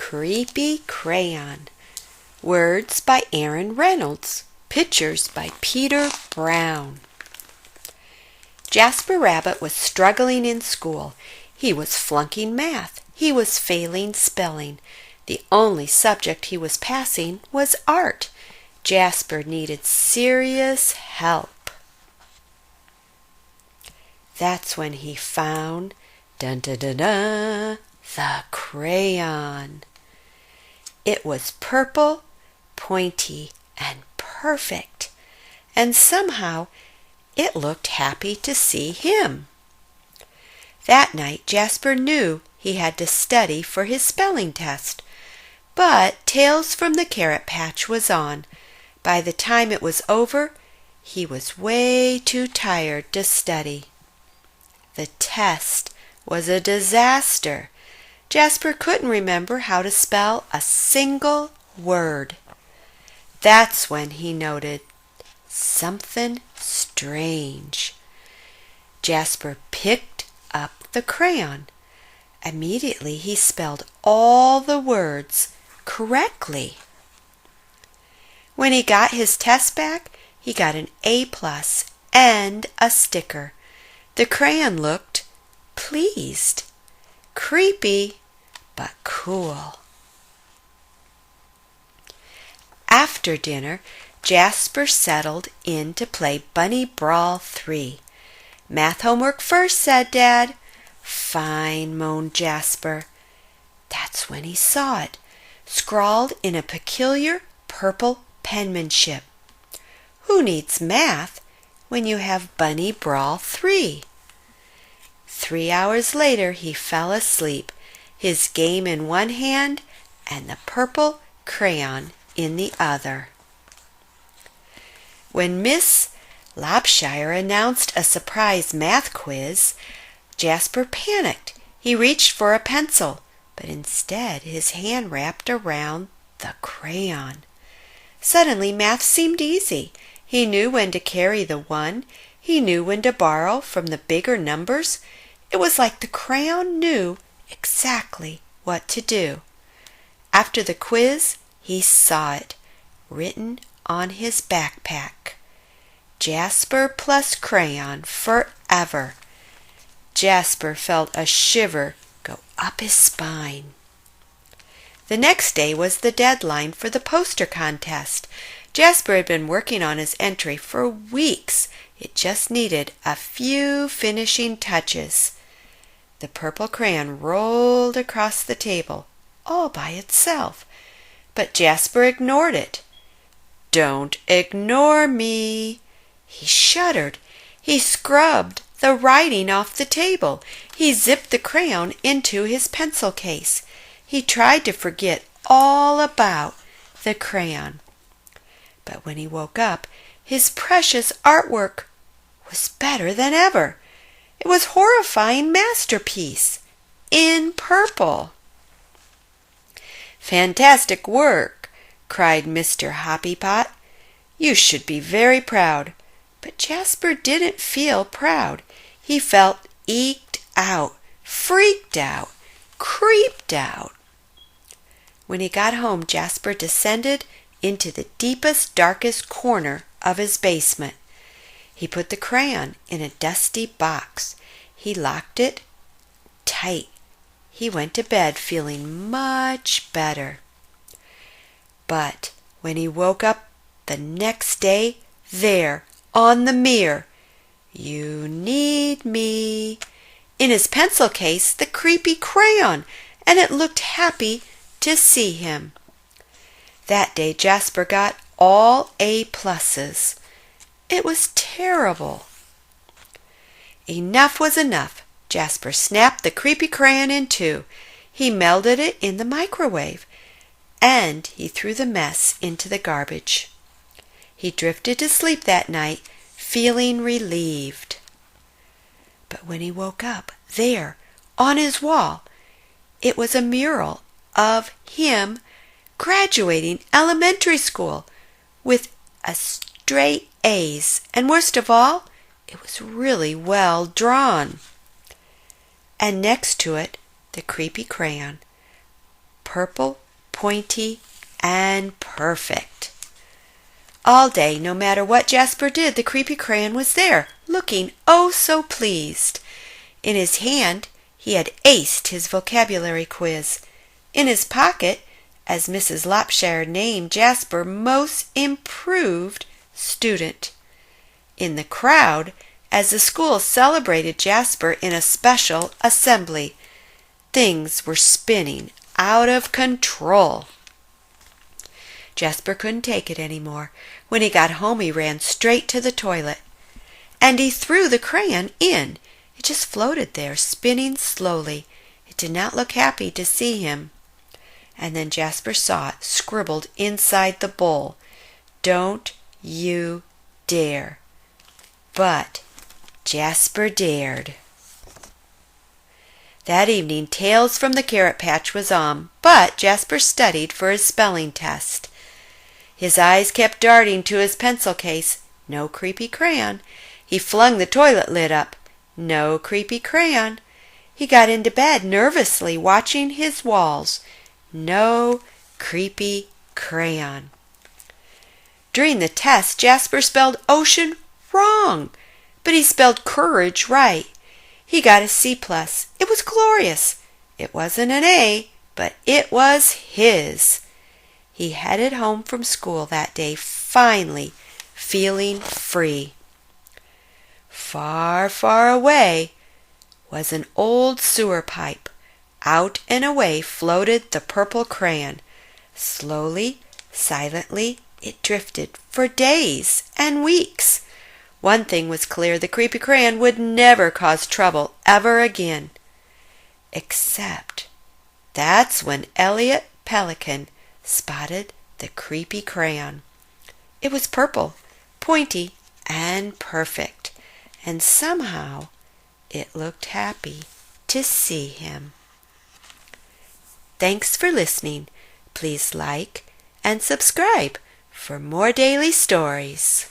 Creepy Crayon. Words by Aaron Reynolds. Pictures by Peter Brown. Jasper Rabbit was struggling in school. He was flunking math. He was failing spelling. The only subject he was passing was art. Jasper needed serious help. That's when he found, dun-dun-dun-dun, the crayon. It was purple, pointy, and perfect, and somehow it looked happy to see him. That night Jasper knew he had to study for his spelling test, but Tales from the Carrot Patch was on. By the time it was over, he was way too tired to study. The test was a disaster. Jasper couldn't remember how to spell a single word. That's when he noted something strange. Jasper picked up the crayon. Immediately he spelled all the words correctly. When he got his test back, he got an A+ and a sticker. The crayon looked pleased. Creepy, but cool. After dinner, Jasper settled in to play Bunny Brawl 3. "Math homework first," said Dad. "Fine," moaned Jasper. That's when he saw it, scrawled in a peculiar purple penmanship. Who needs math when you have Bunny Brawl 3? 3 hours later he fell asleep, his game in one hand and the purple crayon in the other. When Miss Lobshire announced a surprise math quiz, Jasper panicked. He reached for a pencil, but instead his hand wrapped around the crayon. Suddenly math seemed easy. He knew when to carry the 1. He knew when to borrow from the bigger numbers. It was like the crayon knew exactly what to do. After the quiz, he saw it, written on his backpack. Jasper plus crayon forever. Jasper felt a shiver go up his spine. The next day was the deadline for the poster contest. Jasper had been working on his entry for weeks. It just needed a few finishing touches. The purple crayon rolled across the table all by itself, but Jasper ignored it. "Don't ignore me." He shuddered. He scrubbed the writing off the table. He zipped the crayon into his pencil case. He tried to forget all about the crayon. But when he woke up, his precious artwork was better than ever. It was a horrifying masterpiece in purple. "Fantastic work," cried Mr. Hoppypot. "You should be very proud." But Jasper didn't feel proud. He felt eked out, freaked out, creeped out. When he got home, Jasper descended into the deepest, darkest corner of his basement. He put the crayon in a dusty box. He locked it tight. He went to bed feeling much better. But when he woke up the next day, there, on the mirror, "You need me," in his pencil case, the creepy crayon, and it looked happy to see him. That day Jasper got all A+. It was terrible. Enough was enough. Jasper snapped the creepy crayon in two. He melted it in the microwave, and he threw the mess into the garbage. He drifted to sleep that night, feeling relieved. But when he woke up, there, on his wall, it was a mural of him graduating elementary school with a straight A's, and worst of all, it was really well drawn. And next to it, the creepy crayon, purple, pointy, and perfect. All day, no matter what Jasper did, the creepy crayon was there, looking oh so pleased. In his hand, he had aced his vocabulary quiz. In his pocket, as Mrs. Lopshire named Jasper most improved student. In the crowd, as the school celebrated Jasper in a special assembly. Things were spinning out of control. Jasper couldn't take it any more. When he got home, he ran straight to the toilet. And he threw the crayon in. It just floated there, spinning slowly. It did not look happy to see him. And then Jasper saw it scribbled inside the bowl. Don't you dare. But Jasper dared. That evening, Tales from the Carrot Patch was on, but Jasper studied for his spelling test. His eyes kept darting to his pencil case. No creepy crayon. He flung the toilet lid up. No creepy crayon. He got into bed nervously, watching his walls. No creepy crayon. During the test, Jasper spelled ocean wrong, but he spelled courage right. He got a C+. It was glorious. It wasn't an A, but it was his. He headed home from school that day, finally feeling free. Far, far away was an old sewer pipe. Out and away floated the purple crayon. Slowly, silently, it drifted for days and weeks. One thing was clear, the creepy crayon would never cause trouble ever again. Except that's when Elliot Pelican spotted the creepy crayon. It was purple, pointy, and perfect, and somehow it looked happy to see him. Thanks for listening. Please like and subscribe for more daily stories.